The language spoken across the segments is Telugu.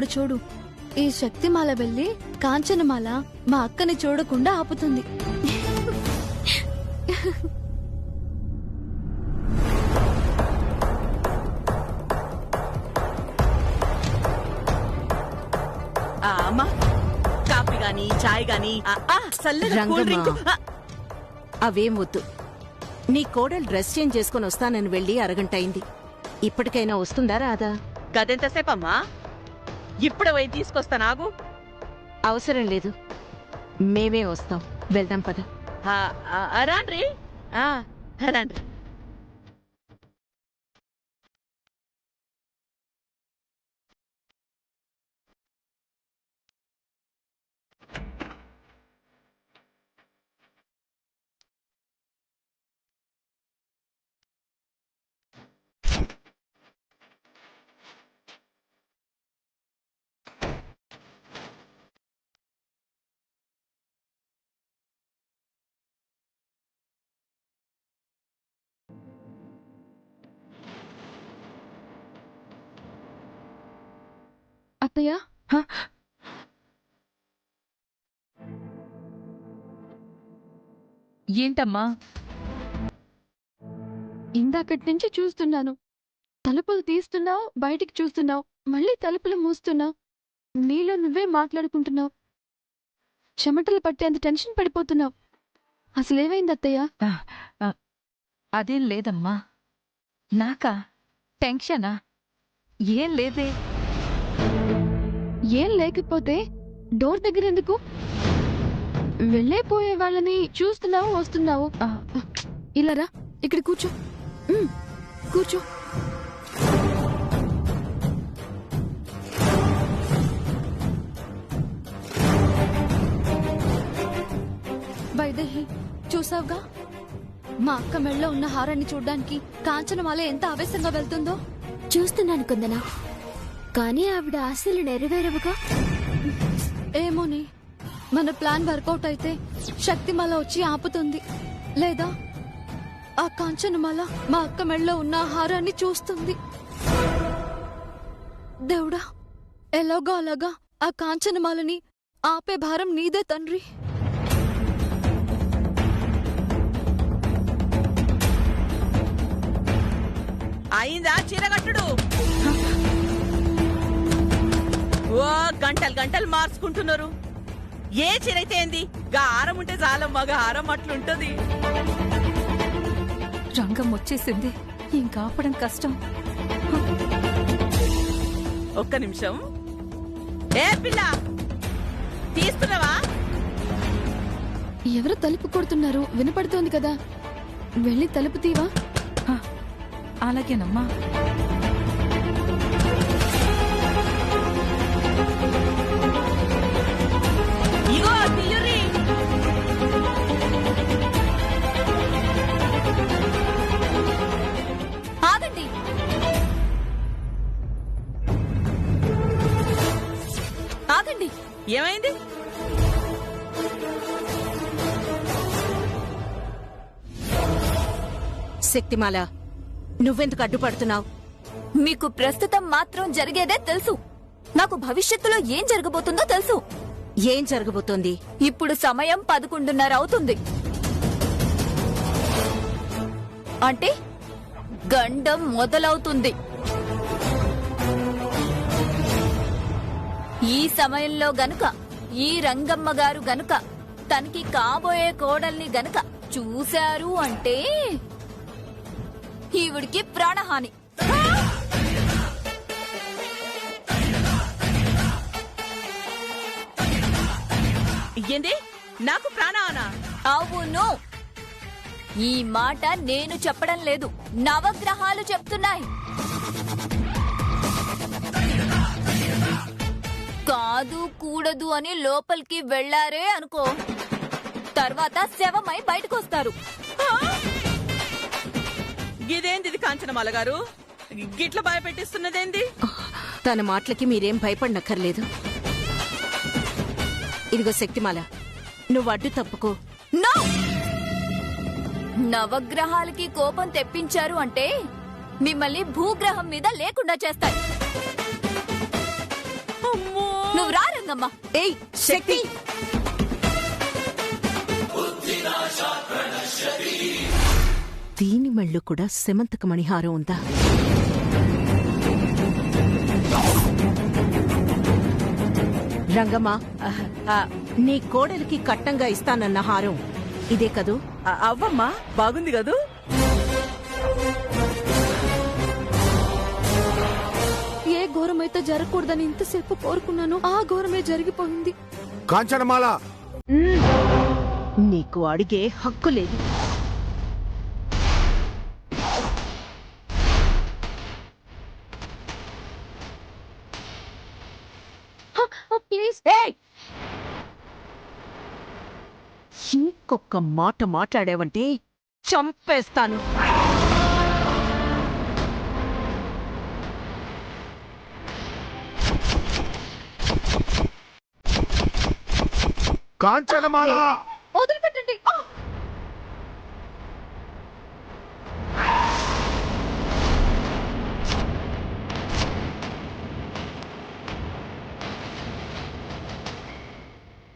ఇప్పుడు చూడు, ఈ శక్తిమాల వెళ్ళి కాంచనమాల మా అక్కని చూడకుండా ఆపుతుంది. అమ్మా, కాఫీ గాని చాయ్ గాని చల్లగా కూల్ డ్రింక్ అవేం వద్దు. నీ కోడలు డ్రెస్ చేంజ్ చేసుకుని వస్తానని వెళ్ళి అరగంట అయింది. ఇప్పటికైనా వస్తుందా రాదా? గదెంతసేపమ్మా? ఇప్పుడు పోయి తీసుకొస్తా. నాకు అవసరం లేదు, మేమే వస్తాం. వెళ్దాం పద. రాండ్రి రాండ్రి. అత్తయ్య, ఏంటమ్మా? ఇందాకటి నుంచి చూస్తున్నాను. తలుపులు తీస్తున్నావు, బయటికి చూస్తున్నావు, మళ్ళీ తలుపులు మూస్తున్నావు. నీలో నువ్వే మాట్లాడుకుంటున్నావు. చెమటలు పట్టేంత టెన్షన్ పడిపోతున్నావు. అసలేమైంది అత్తయ్య? అదేం లేదమ్మా. నాకా టెన్షనా? ఏం లేదే. ఏం లేకపోతే డోర్ దగ్గర ఎందుకు? వెళ్ళేపోయే వాళ్ళని చూస్తున్నావు, వస్తున్నావు. ఇలా రా, ఇక్కడ కూర్చో. కూర్చో. వైదేహి, చూసావుగా మా అక్క మెళ్ళలో ఉన్న హారాన్ని చూడ్డానికి కాంచనమాల ఎంత ఆవేశంగా వెళ్తుందో. చూస్తున్నాను కుందన, కానీ ఆవిడ ఆశలు నెరవేరవుగా. ఏమోని, మన ప్లాన్ వర్కౌట్ అయితే శక్తిమాల వచ్చి ఆపుతుంది, లేదా ఆ కాంచనమాల మా అక్క మెళ్ళలో ఉన్న హారాన్ని చూస్తుంది. దేవుడా, ఎలాగో అలాగా ఆ కాంచనమాలని ఆపే భారం నీదే తండ్రి. అయిందా చీరగట్టుడు? ఓ గంటలు గంటలు మార్చుకుంటున్నారు. ఏ చీరైతే ఏంది, గా హారం ఉంటే చాలమ్మా. గా హారం అట్లుంటది. రంగం వచ్చేసింది, ఇంకాపడం కష్టం. ఒక్క నిమిషం. ఏ పిల్ల, తీస్తున్నావా? ఎవరు తలుపు కొడుతున్నారు? వినపడుతోంది కదా, వెళ్ళి తలుపు తీవా. అలాగేనమ్మా. ఇగో తీయుర్రి. ఆగండి. ఆగండి. ఏమైంది? శక్తిమాల, నువ్వెందుకు అడ్డుపడుతున్నావు? మీకు ప్రస్తుతం మాత్రం జరిగేదే తెలుసు. నాకు భవిష్యత్తులో ఏం జరగబోతుందో తెలుసు. ఏం జరగబోతోంది? ఇప్పుడు సమయం 11:30 అవుతుంది. అంటే గండం మొదలవుతుంది. ఈ సమయంలో గనుక ఈ రంగమ్మ గారు గనుక తనకి కాబోయే కోడల్ని గనుక చూశారు అంటే ఈవిడికి ప్రాణహాని. ఏంది? నాకు ప్రాణానా? అవును, ఈ మాట నేను చెప్పడం లేదు, నవగ్రహాలు చెప్తున్నాయి. కాదు కూడదు అని లోపలికి వెళ్లారే అనుకో, తర్వాత శవమై బయటకొస్తారు. ఇదేంది కాంచనమాల గారు, గిట్ల భయపెట్టిస్తున్నదేంది? తన మాటలకి మీరేం భయపడనక్కర్లేదు. ఇదిగో శక్తిమాల, నువ్వు అడ్డు తప్పుకో. నో! నవగ్రహాలకి కోపం తెప్పించారు అంటే మిమ్మల్ని భూగ్రహం మీద లేకుండా చేస్తాయి. అమ్మో నువ్వు రా రంగమ్మ. ఏయ్ శక్తి, దీని మళ్ళు కూడా సెమంతక మణిహారం ఉందా? రంగమ్మ, నీ కోడలికి కట్టంగా ఇస్తానన్న హారం ఇదే కదూ? అవ్వమ్మా, బాగుంది కదూ? ఏ ఘోరమైతే జరగకూడదని ఇంతసేపు కోరుకున్నాను, ఆ ఘోరమే జరిగిపోయింది. కాంచనమాల, నీకు అడిగే హక్కు లేదు. ప్లీజ్. ఇంకొక మాట మాట్లాడావంటే చంపేస్తాను. కాంచనమాల, వదిలిపెట్టండి.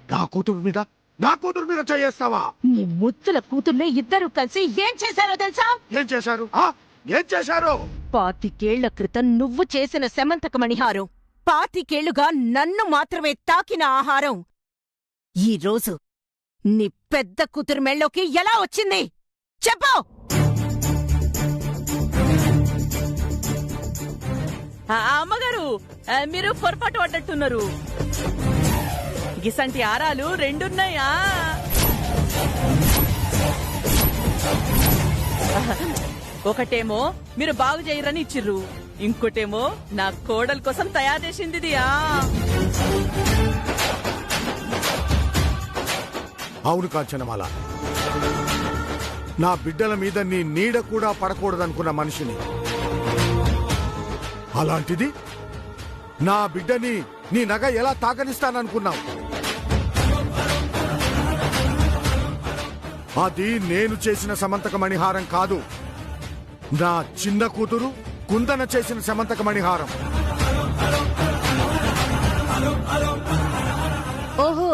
నా కూతురు మీద చేస్తావా? నీ ముద్దుల కూతుర్నే ఇద్దరు కలిసి ఏం చేశారో తెలుసా? ఏం చేశారు? ఏం చేశారు? 25 క్రితం నువ్వు చేసిన సెమంతక మణిహారం, 25 నన్ను మాత్రమే తాకిన ఆహారం ఈ రోజు నీ పెద్ద కూతురు మెళ్ళోకి ఎలా వచ్చింది చెప్పు. అమ్మగారు, మీరు పొరపాటు పడ్డట్టున్నారు. గిసంటి ఆరాలు రెండున్నాయా? ఒకటేమో మీరు బాగు చేయరని ఇచ్చిర్రు, ఇంకోటేమో నా కోడల కోసం తయారు చేసింది ఇది. అవును కాంచనమాల, నా బిడ్డల మీద నీ నీడ కూడా పడకూడదనుకున్న మనిషిని. అలాంటిది నా బిడ్డని నీ నగ ఎలా తాకనిస్తాననుకున్నావు? అది నేను చేసిన సమంతక మణిహారం కాదు, నా చిన్న కూతురు కుందన చేసిన సమంతక మణిహారం. ఓహో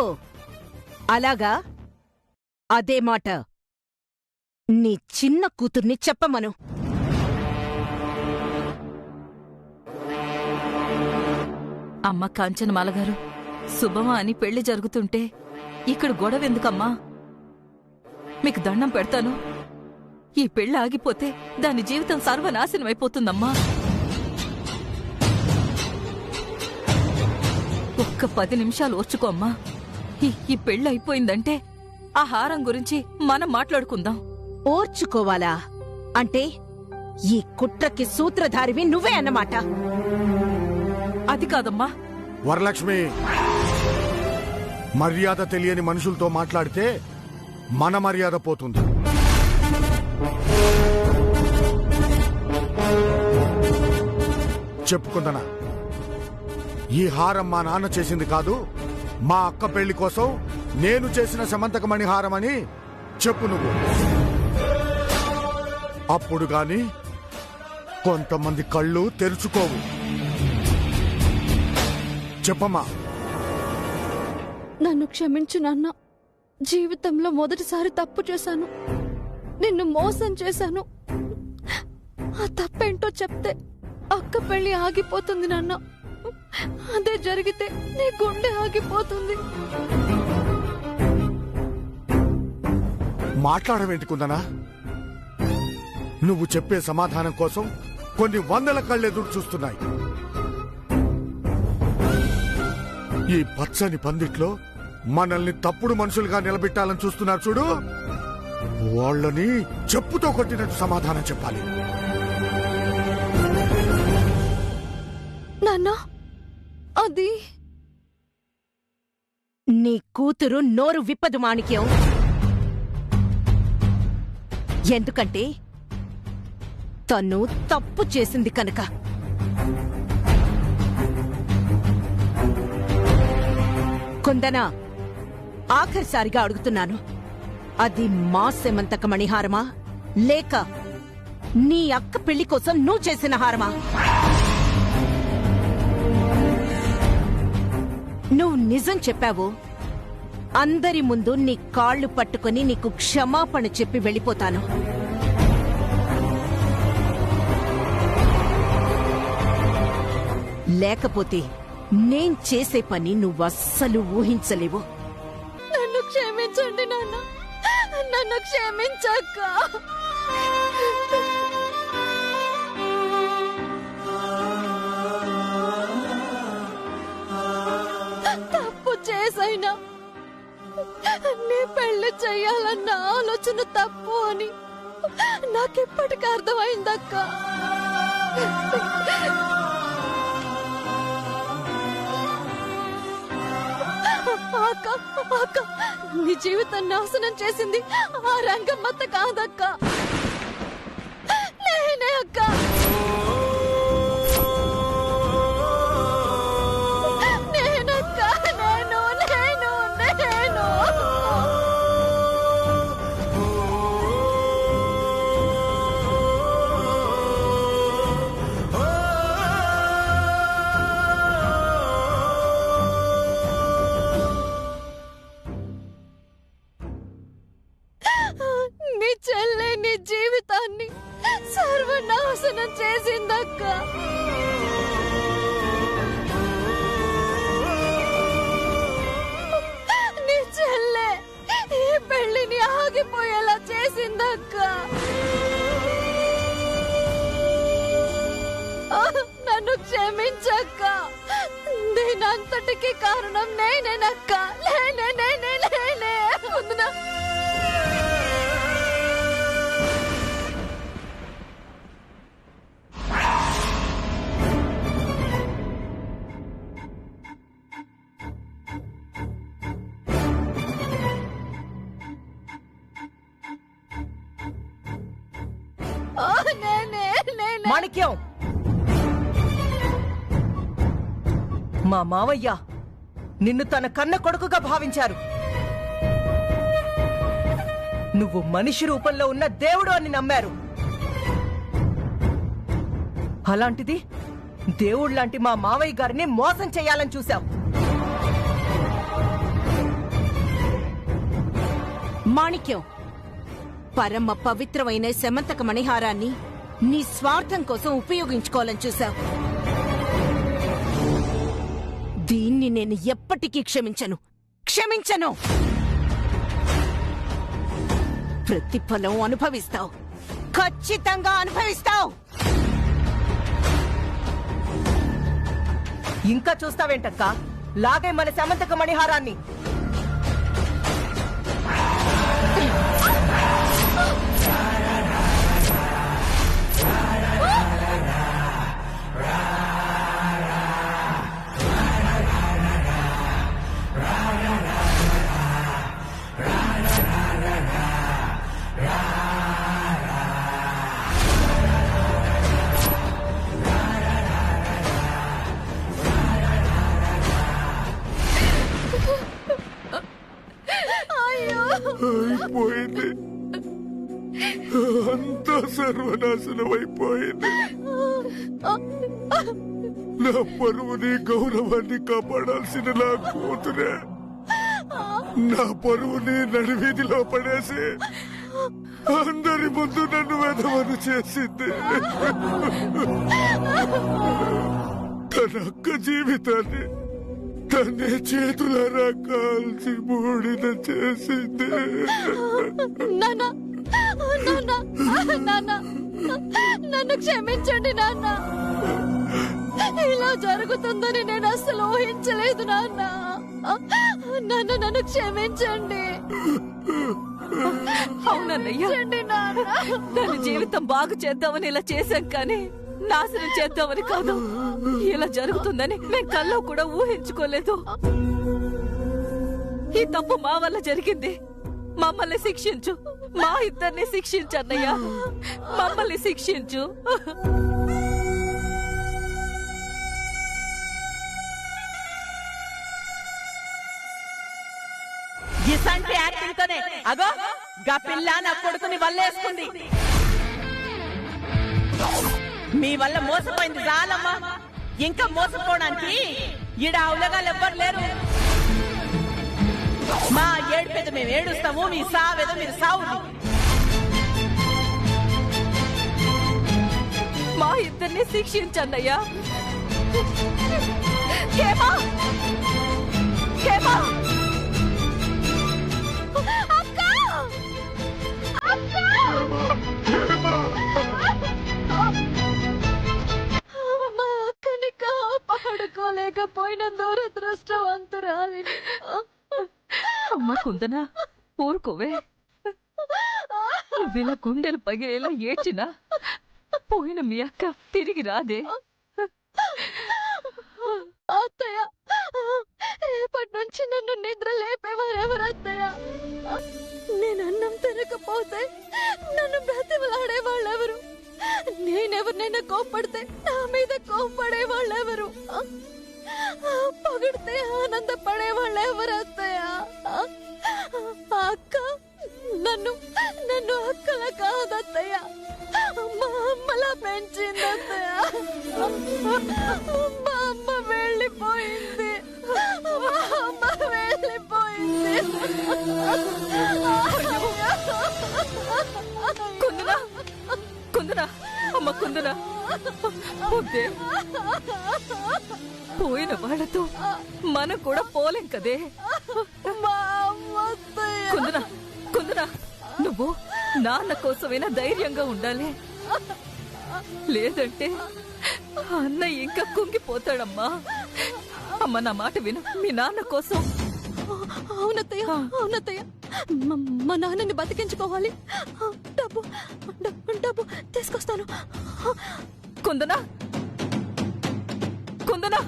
అలాగా? అదే మాట నీ చిన్న కూతుర్ని చెప్పమను. అమ్మ కాంచనమాల గారు, శుభమా అని పెళ్లి జరుగుతుంటే ఇక్కడ గొడవ ఎందుకమ్మా? మీకు దండం పెడతాను, ఈ పెళ్లి ఆగిపోతే దాని జీవితం సర్వనాశనమైపోతుందమ్మా. ఒక్క 10 నిమిషాలు ఓర్చుకోమ్మా. ఈ పెళ్లి అయిపోయిందంటే ఆ హారం గురించి మనం మాట్లాడుకుందాం. ఓర్చుకోవాలా? అంటే ఈ కుట్రకి సూత్రధారివి నువ్వే అన్నమాట. అది కాదమ్మా. వరలక్ష్మి, మర్యాద తెలియని మనుషులతో మాట్లాడితే మన మర్యాద పోతుంది. చెప్పుకుందనా, ఈ హారం మా నాన్న చేసింది కాదు, మా అక్క పెళ్లి కోసం నేను చేసిన సమంతక మణిహారం అని చెప్పు నువ్వు. అప్పుడు గాని కొంతమంది కళ్ళు తెరుచుకోవు. చెప్పమ్మా. నన్ను క్షమించు నాన్న. జీవితంలో మొదటిసారి తప్పు చేశాను, నిన్ను మోసం చేశాను. ఆ తప్పేంటో చెప్తే అక్క పెళ్లి ఆగిపోతుంది నాన్న. అదే జరిగితే నీ గుండె ఆగిపోతుంది. మాట్లాడవేంటుకుందనా? నువ్వు చెప్పే సమాధానం కోసం కొన్ని 100 కళ్ళు ఎదురు చూస్తున్నాయి. ఈ పచ్చని పందిట్లో మనల్ని తప్పుడు మనుషులుగా నిలబెట్టాలని చూస్తున్నారు చూడు, వాళ్ళని చెప్పుతో కొట్టినట్టు సమాధానం చెప్పాలి. నాన్న, అది నీ కూతురు నోరు విప్పదు మాణిక్యం. ఎందుకంటే తను తప్పు చేసింది కనుక. కుందనా, ఆఖరిసారిగా అడుగుతున్నాను, అది మా సెమంతక మణిహారమా లేక నీ అక్క పెళ్లి కోసం నువ్వు చేసిన హారమా? నువ్వు నిజం చెప్పావో అందరి ముందు నీ కాళ్ళు పట్టుకుని నీకు క్షమాపణ చెప్పి వెళ్ళిపోతాను. లేకపోతే నేను చేసే పని నువ్వస్సలు ఊహించలేవు. నన్ను క్షమించండి నాన్న, నన్ను క్షమించక్క. తప్పు చేసైనా నీ పెళ్లి చెయ్యాలన్న ఆలోచన తప్పు అని నాకిప్పటికి అర్థమైందక్క. అక్క, నీ జీవితం నాశనం చేసింది ఆ రంగమ్మత్త కాదక్క, నేనే అక్క. నేనక్క, నేను నేను నేను నీ చెల్లె నీ జీవితాన్ని సర్వనాశనం చేసిందక్క. నీ చెల్లె ఈ పెళ్లిని ఆగిపోయేలా చేసిందక్క. నన్ను క్షమించక్క. దీనంతటికి కారణం నేనేనక్క. నేనే వద్దునా? మాణిక్యం, మా మావయ్య నిన్ను తన కన్న కొడుకుగా భావించారు. నువ్వు మనిషి రూపంలో ఉన్న దేవుడు అని నమ్మారు. అలాంటిది దేవుళ్లాంటి మా మావయ్య గారిని మోసం చేయాలని చూశావు. మాణిక్యం, పరమ పవిత్రమైన శమంతక మణిహారాన్ని నీ స్వార్థం కోసం ఉపయోగించుకోవాలని చూశావు. దీన్ని నేను ఎప్పటికీ క్షమించను. ప్రతిఫలం అనుభవిస్తావు, ఖచ్చితంగా అనుభవిస్తావు. ఇంకా చూస్తావేంటక్క? లాగే మన శమంతక మణిహారాన్ని. అయిపోయింది, అంతా సర్వనాశనం అయిపోయింది. నా పరువుని గౌరవాన్ని కాపాడాల్సిన నా కూతురే నా పరువుని నడివీధిలో పడేసి అందరి ముందు నన్ను వెధవను చేసింది. తన అక్క జీవితాన్ని తనే చేతులారా కాల్చి బూడిద చేసింది. నన్ను క్షమించండి నాన్న. ఇలా జరుగుతుందని నేను అసలు ఊహించలేదు నాన్న. నన్ను క్షమించండి. అవునన్నయ్య, నాన్న, తన జీవితం బాగు చేద్దామని ఇలా చేశాం కానీ నాశనం చేద్దామని కాదు. ఇలా జరుగుతుందని మేము కల్లో కూడా ఊహించుకోలేదు. ఈ తప్పు మా వల్ల జరిగింది. మమ్మల్ని శిక్షించు, మా ఇద్దరిని శిక్షించు అన్నయ్య, మమ్మల్ని శిక్షించు. ఇసంటి యాక్టింగ్ తోనే అగో గా పిల్ల నా కొడుకుని వల్లేసుకుంది. మీ వల్ల మోసపోయింది చాలమ్మా. ఇంకా మోసపోవడానికి ఈడ అవులగాళ్ళు ఎవ్వరు లేరు. మా ఏడుపేద మేము ఏడుస్తాము, మీ సావేదో మీరు సావు. మా ఇద్దరిని శిక్షించన్నయ్యా. కేమా కేమా మా అక్కని కాపాడుకోలేకపోయిన దురదృష్టవంతురాలి. అమ్మ కుందనా, ఊరుకోవే. నువ్విలా గుండెలు పగిలేలా ఏడ్చినా పోయిన మీ అక్క తిరిగి రాదే. అత్తయ్య, రేపటి నుంచి నన్ను నిద్ర లేపేవారెవరు అత్తయ్య? నేను అన్నం తినకపోతే నన్ను బ్రతిమలాడే వాళ్ళెవరు? నేనెవరినైనా కోప్పడితే నా మీద కోప్పడే వాళ్ళెవరు? పొగిడితే ఆనందపడే వాళ్ళెవరు అత్తయ్య? అక్క నన్ను నన్ను అక్కల కాదత్తయ్య, మా అమ్మలా పెంచింది అత్తయ్య. మా అమ్మ వెళ్ళిపోయింది, మా అమ్మ వెళ్ళిపోయింది. కుందనా, కుందనా, అమ్మ కుందనా, వద్దే. పోయిన వాళ్ళతో మనం కూడా పోలేం కదే. మా అమ్మ అత్తయ్య. కుందనా, కుందనా, నువ్వు నాన్న కోసమైనా ధైర్యంగా ఉండాలి. లేదంటే అన్న ఇంకా కుంగిపోతాడమ్మా. అమ్మ నా మాట విను, మీ నాన్న కోసం. అవునత్తయ్య, అవునత్తయ్య, మా నాన్నని బతికించుకోవాలి. డబ్బు డబ్బు తీసుకొస్తాను. కుందనా, కుందనా,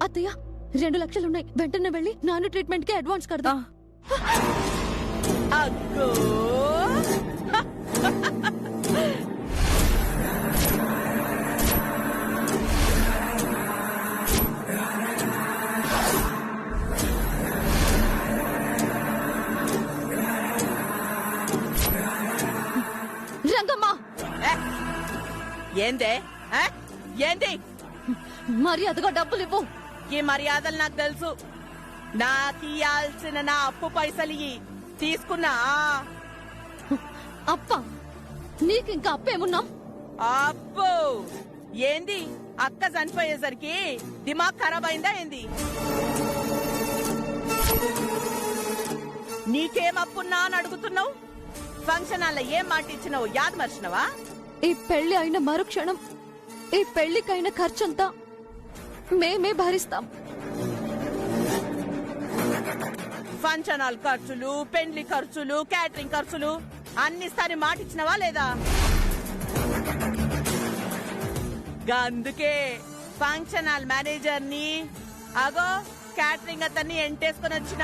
అత్తయ్య 2 లక్షలున్నాయి. వెంటనే వెళ్ళి నాన్న ట్రీట్మెంట్ కి అడ్వాన్స్ కడదా. అగ్గో రంగమ్మ, ఏందే ఏంది? మర్యాదగా డబ్బులు ఇవ్వు. ఈ మర్యాదలు నాకు తెలుసు. నాకు ఇయ్యాల్సిన నా అప్పు పైసలు ఇయ్యి. తీసుకున్నా. అప్ప నీకు ఇంకా అప్పేమున్నా? అబ్బో ఏంది? అక్క చనిపోయేసరికి దిమాగ్ ఖరాబ్ అయిందా ఏంది? నీకేం అప్పున్నా అని అడుగుతున్నావు? ఫంక్షన్ హాల్లో ఏం మాట ఇచ్చినావు యాద్ మర్చినవా? ఈ పెళ్లి అయిన మరుక్షణం ఈ పెళ్లికైన ఖర్చంతా మేమే భరిస్తాం. ఫంక్షన్ హాల్ ఖర్చులు, పెండ్లి ఖర్చులు, క్యాటరింగ్ ఖర్చులు అన్ని సారి మాట ఇచ్చినవా లేదా? అందుకే ఫంక్షన్ హాల్ మేనేజర్ ని అగో క్యాటరింగ్ అతన్ని ఎంటేసుకొని వచ్చిన.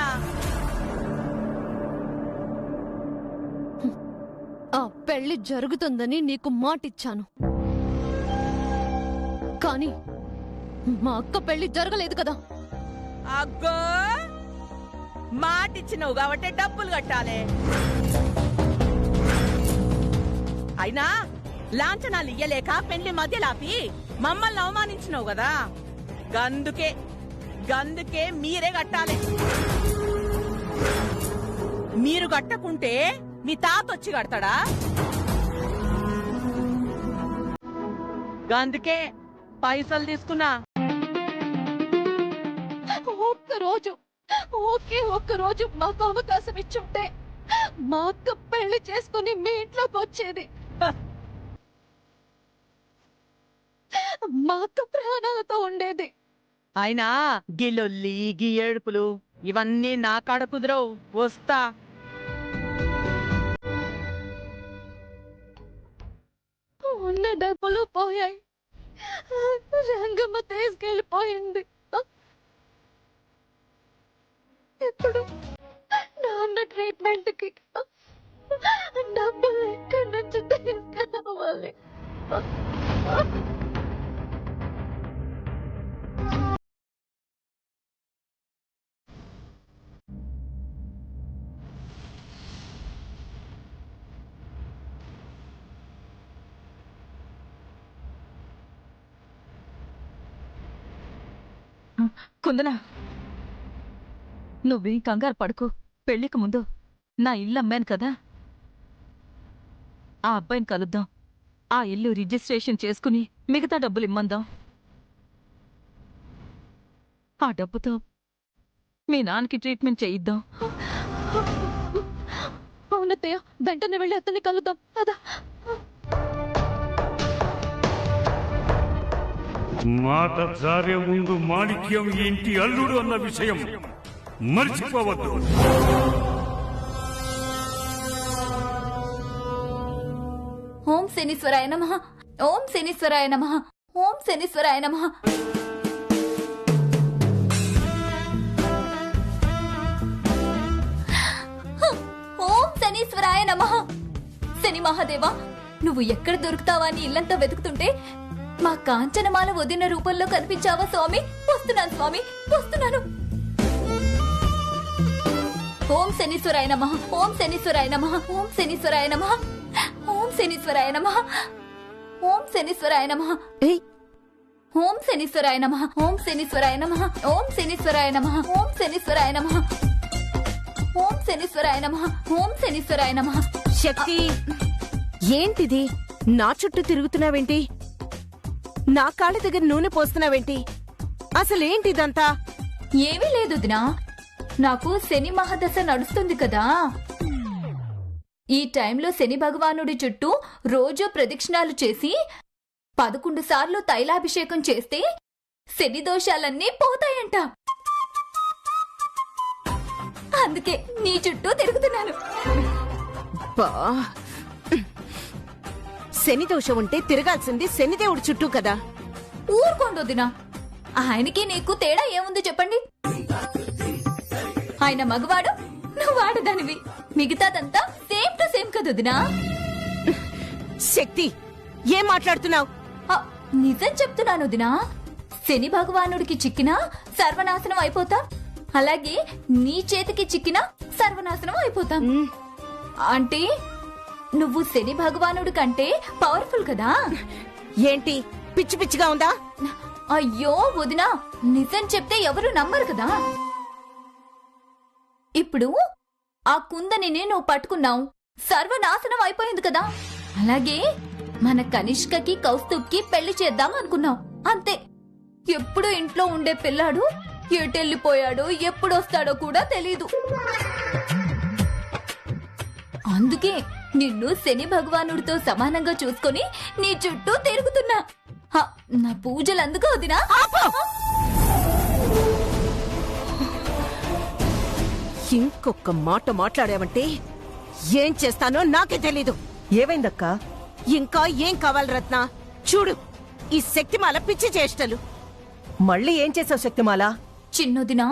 ఆ పెళ్లి జరుగుతుందని నీకు మాటిచ్చాను, కానీ మా అక్క పెళ్లి జరగలేదు కదా. అగ్గో మాట ఇచ్చినవు కాబట్టి డబ్బులు కట్టాలి. అయినా లాంఛనాలు ఇయ్యలేక పెళ్లి మధ్యలాపి మమ్మల్ని అవమానించినావు కదా. గందుకే మీరే కట్టాలి. మీరు కట్టకుంటే మీ తాత వచ్చి కడతాడా? గందుకే పైసలు తీసుకున్నా. ఒక్క రోజు మాకు అవకాశం ఇచ్చుంటే మా అక్క పెళ్లి చేసుకుని మీ ఇంట్లోకి వచ్చేది. మా అక్క ప్రాణాలతో ఉండేది. అయినా గిల్లొల్లి గీ ఏడుపులు ఇవన్నీ నా కాడ కుదరవు. వస్తా. ఉన్న డబ్బులు పోయాయి, రంగమ్మ తీసుకెళ్ళిపోయింది. ఇప్పుడు నాన్న ట్రీట్మెంట్ కి డబ్బులు ఎక్కడి నుంచి తీసుకురావాలి? కుందనా, నువ్వేం కంగారు పడుకో. పెళ్లికి ముందు నా ఇల్లు అమ్మాను కదా, ఆ అబ్బాయిని కలుద్దాం. ఆ ఇల్లు రిజిస్ట్రేషన్ చేసుకుని మిగతా డబ్బులు ఇమ్మందాం. ఆ డబ్బుతో మీ నాన్నకి ట్రీట్మెంట్ చేయిద్దాం. అవునత్తయ్య, వెంటనే వెళ్ళి అతన్ని కలుద్దాం కదా. మాట జారే ముందు మాణిక్యం ఇంటి అల్లుడు అన్న విషయం మర్చిపోవద్దు. ఓం శనీశ్వరాయ నమః. ఓం శనీశ్వరాయ నమః. ఓం శనీశ్వరాయ నమః. ఓం శనీశ్వరాయ నమః. శని మహాదేవా, నువ్వు ఎక్కడ దొరుకుతావా అని ఇల్లంతా వెతుకుతుంటే మా కాంచనమాల వదిన రూపంలో కనిపించావా స్వామి? వస్తున్నాను స్వామి, వస్తున్నాను. ఓం శనీశ్వరాయ నమః. ఓం శనీశ్వరాయ నమః. ఓం శనీశ్వరాయ నమః. ఓం శనీశ్వరాయ నమః. ఓం శనీశ్వరాయ నమః. ఏయ్, ఓం శనీశ్వరాయ నమః. ఓం శనీశ్వరాయ నమః. ఓం శనీశ్వరాయ నమః. ఓం శనీశ్వరాయ నమః. ఓం శనీశ్వరాయ నమః. ఓం శనీశ్వరాయ నమః. శక్తి, ఏంటిది? నా చుట్టూ తిరుగుతున్నావేంటి? నా కాళ్ళ దగ్గర నూనె పోస్తున్నావేంటి? అసలేంటిదంతా? ఏమీ లేదు దినా, నాకు శని మహాదశ నడుస్తుంది కదా. ఈ టైంలో శని భగవానుడి చుట్టూ రోజు ప్రదక్షిణాలు చేసి 11 సార్లు తైలాభిషేకం చేస్తే శని దోషాలన్నీ పోతాయంట. అందుకే నీ చుట్టూ తిరుగుతున్నాను. బా, శని దోషం ఉంటే తిరగాల్సింది శనిదేవుడి చుట్టూ కదా. ఊరుకోండు దినా, ఆయనకి నీకు తేడా ఏముంది చెప్పండి? ఆయన మగవాడు, నువ్వు ఆడదానివి. మిగతాదంతా సేమ్ టు సేమ్ కదా దినా. శక్తి, ఏం మాట్లాడుతున్నావు? నిజం చెప్తున్నాను దినా. శని భగవానుడికి చిక్కినా సర్వనాశనం అయిపోతాం, అలాగే నీ చేతికి చిక్కినా సర్వనాశనం అయిపోతాం. అంటే నువ్వు శని భగవానుడి కంటే పవర్ఫుల్ కదా. ఏంటి పిచ్చి పిచ్చిగా ఉందా? అయ్యో వదినా, నిజం చెప్తే ఎవరు నమ్మరు కదా. ఇప్పుడు ఆ కుందని నువ్వు పట్టుకున్నావు, సర్వనాశనం అయిపోయింది కదా. అలాగే మన కనిష్కకి కౌస్తుబ్కి పెళ్లి చేద్దాం అనుకున్నావు, అంతే. ఎప్పుడు ఇంట్లో ఉండే పిల్లాడు ఎటెళ్ళిపోయాడో ఎప్పుడొస్తాడో కూడా తెలీదు. అందుకే నిన్ను శని భగవానుడితో సమానంగా చూసుకొని నీ చుట్టూ తిరుగుతున్నా. నా పూజలు అందుకో వదినా. ఇంకొక మాట మాట్లాడావంటే ఏం చేస్తానో నాకే తెలీదు. ఏమైందక్కా? ఇంకా ఏం కావాలి రత్న? చూడు, ఈ శక్తిమాల పిచ్చి చేష్టలు. మళ్ళీ ఏం చేసావు శక్తిమాల? చిన్నదినా,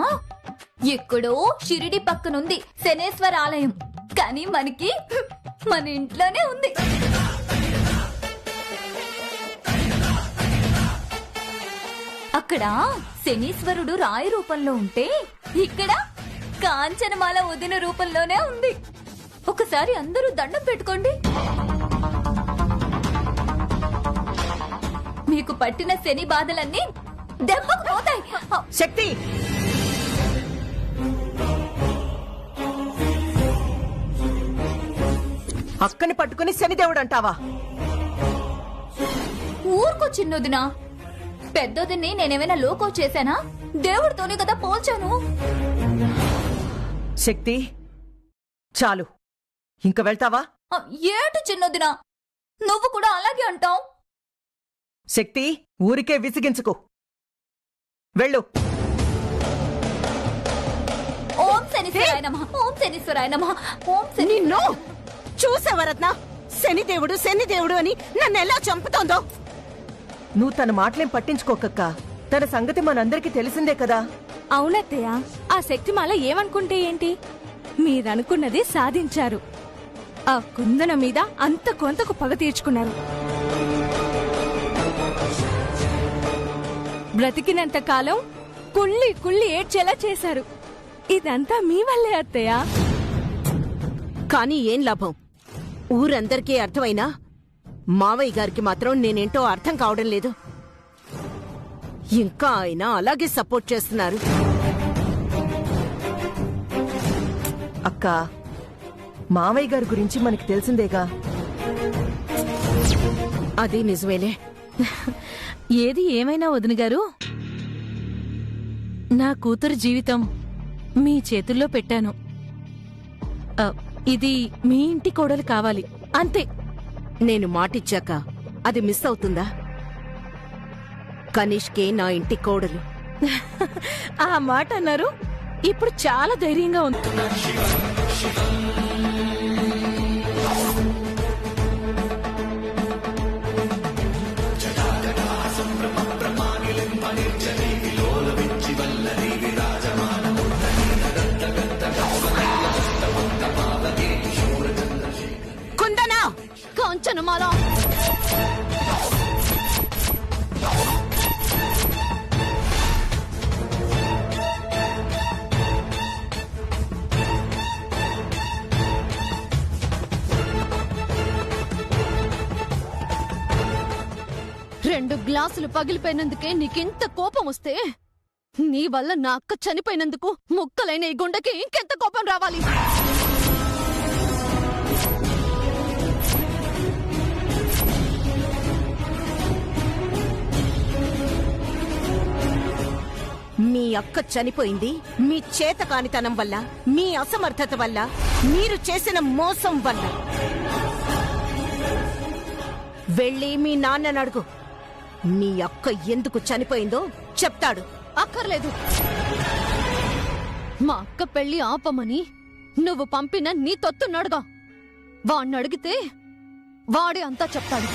ఎక్కడో షిరిడి పక్కనుంది శనేశ్వర ఆలయం, కానీ మనకి మన ఇంట్లోనే ఉంది. అక్కడ శనీశ్వరుడు రాయి రూపంలో ఉంటే ఇక్కడ కాంచనమాల వదిన రూపంలోనే ఉంది. ఒకసారి అందరూ దండం పెట్టుకోండి. మీకు పట్టిన శని బాధలన్నీ దెబ్బకు పోతాయి. శక్తి, అక్కని పట్టుకుని శనిదేవుడు అంటావా? ఊరుకో చిన్నదినా. పెద్దదిని నేనేమైనా లోకో చేశానా? దేవుడితోనే కదా పోల్చాను. శక్తి, చాలు. ఇంక వెళ్తావా? ఏటు చిన్నదినా, నువ్వు కూడా అలాగే అంటావు. శక్తి, ఊరికే విసిగించుకో. వెళ్ళు. ఓం శనీశ్వరాయ నమః. ఓం శనీశ్వరాయ నమః. ఓం శని. నిన్ను చూసావా రత్న? శనిదేవుడు శనిదేవుడు అని నన్ను ఎలా చంపుతోందో. నువ్వు తన మాటలేం పట్టించుకోకక్క. తన సంగతి మనందరికీ తెలిసిందే కదా. అవునత్తయ్య, ఆ శక్తిమాల ఏమనుకుంటే ఏంటి? మీరనుకున్నది సాధించారు. ఆ కుందన మీద అంత కొంతకు పగ తీర్చుకున్నారు. బ్రతికినంత కాలం కుళ్ళి కుళ్ళి ఏడ్చేలా చేశారు. ఇదంతా మీ వల్లే అత్తయ్య. కానీ ఏం లాభం? ఊరందరికీ అర్థమైనా మావయ్య గారికి మాత్రం నేనేంటో అర్థం కావడం లేదు. ఇంకా ఆయన అలాగే సపోర్ట్ చేస్తున్నారు. అక్క, మావయ్య గారి గురించి మనకి తెలిసిందేగా. అది నిజమేలే. ఏది ఏమైనా వదిన గారు, నా కూతురు జీవితం మీ చేతుల్లో పెట్టాను. ఇది మీ ఇంటి కోడలు కావాలి అంతే. నేను మాటిచ్చాక అది మిస్ అవుతుందా? కనిష్కే నా ఇంటి కోడలు. ఆ మాట అన్నారు, ఇప్పుడు చాలా ధైర్యంగా ఉంది. కుందనా, కాంచనమాల, రెండు గ్లాసులు పగిలిపోయినందుకే నీకింత కోపం వస్తే, నీ వల్ల నా అక్క చనిపోయినందుకు ముక్కలైన ఈ గుండెకి ఇంకెంత కోపం రావాలి? మీ అక్క చనిపోయింది మీ చేతకానితనం వల్ల, మీ అసమర్థత వల్ల, మీరు చేసిన మోసం వల్ల. వెళ్ళి మీ నాన్నని అడుగు. మీ అక్క ఎందుకు చనిపోయిందో చెప్తాడు. అక్కర్లేదు. మా అక్క పెళ్లి ఆపమని నువ్వు పంపిన నీ తొత్తున్నాడుగా, వాణ్ణి అడిగితే వాడే అంతా చెప్తాడు.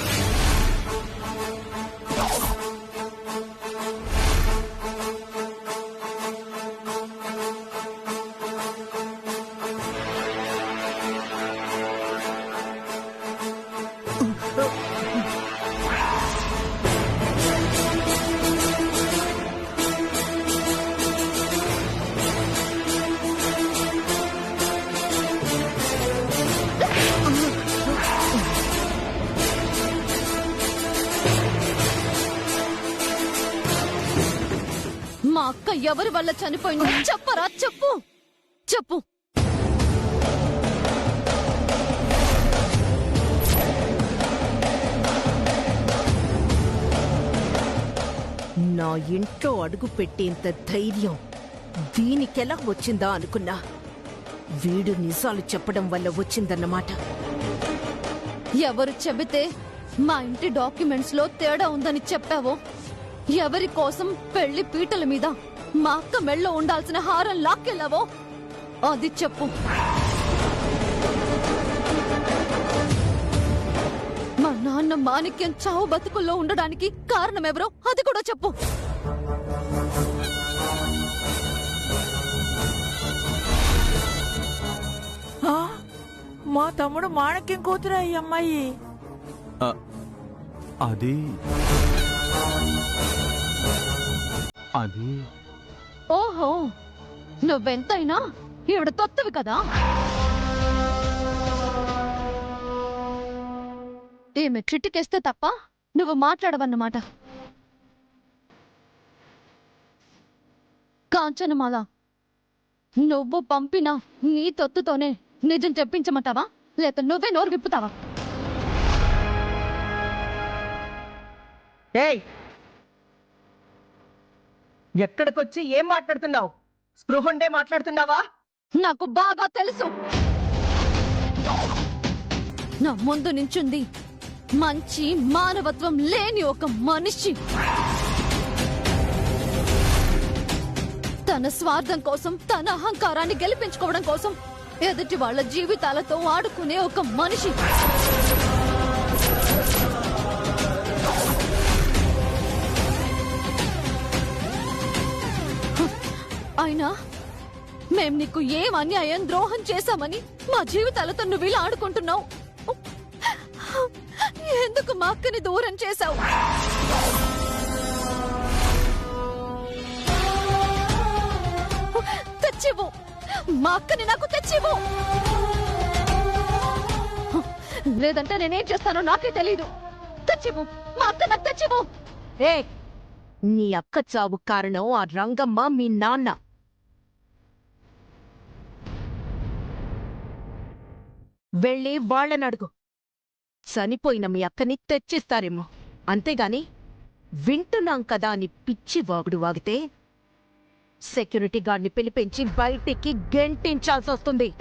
మా అక్క ఎవరి వల్ల చనిపోయిందో చెప్పరా? చెప్పు చెప్పు. నా ఇంట్లో అడుగు పెట్టేంత ధైర్యం దీనికెలా వచ్చిందా అనుకున్నా. వీడు నిజాలు చెప్పడం వల్ల వచ్చిందన్నమాట. ఎవరు చెబితే మా ఇంటి డాక్యుమెంట్స్ లో తేడా ఉందని చెప్పావో, ఎవరి కోసం పెళ్లి పీటల మీద మా అక్క మెళ్ళో ఉండాల్సిన హారం లాక్కెళ్ళావో అది చెప్పు. మా నాన్న మాణిక్యం చావు బతుకుల్లో ఉండడానికి కారణమెవరో అది కూడా చెప్పు. మా తమ్ముడు మాణిక్యం కూతురా ఈ అమ్మాయి. అది అది ఓహో, నువ్వెంతైనా ఈవిడ తొత్తవి కదా. ఈమె చిట్టికేస్తే తప్ప నువ్వు మాట్లాడవన్నమాట. కాంచనమాల, నువ్వు పంపిన నీ తొత్తుతోనే నిజం చెప్పించమంటావా, లేక నువ్వే నోరు విప్పుతావా? ఏయ్, ఎక్కడికొచ్చి ఏం మాట్లాడుతున్నావు? స్పృహుండే మాట్లాడుతున్నావా? నాకు బాగా తెలుసు. నా ముందు నించుంది మంచి మానవత్వం లేని ఒక మనిషి. తన స్వార్థం కోసం, తన అహంకారాన్ని గెలిపించుకోవడం కోసం ఎదుటి వాళ్ళ జీవితాలతో ఆడుకునే ఒక మనిషి. అయినా మేం నీకు ఏం అన్యాయం, ద్రోహం చేశామని మా జీవితాలతో నువ్వు ఇలా ఆడుకుంటున్నావు? ఎందుకు మా అక్కని దూరం చేశావు? తెచ్చివు, మా అక్కని నాకు తెచ్చివు. లేదంటే నేనేం చేస్తానో నాకే తెలీదు. తెచ్చివు, మా అక్క నాకు తెచ్చివు. ఏ, నీ అక్క చావు కారణం ఆ రంగమ్మ మీ నాన్న. వెళ్ళి వాళ్ళనడుగు. చనిపోయిన మీ అక్కని తెచ్చిస్తారేమో. అంతేగాని వింటున్నాం కదా అని పిచ్చి వాగుడు వాగితే సెక్యూరిటీ గార్డ్ని పిలిపించి బయటికి గెంటించాల్సొస్తుంది.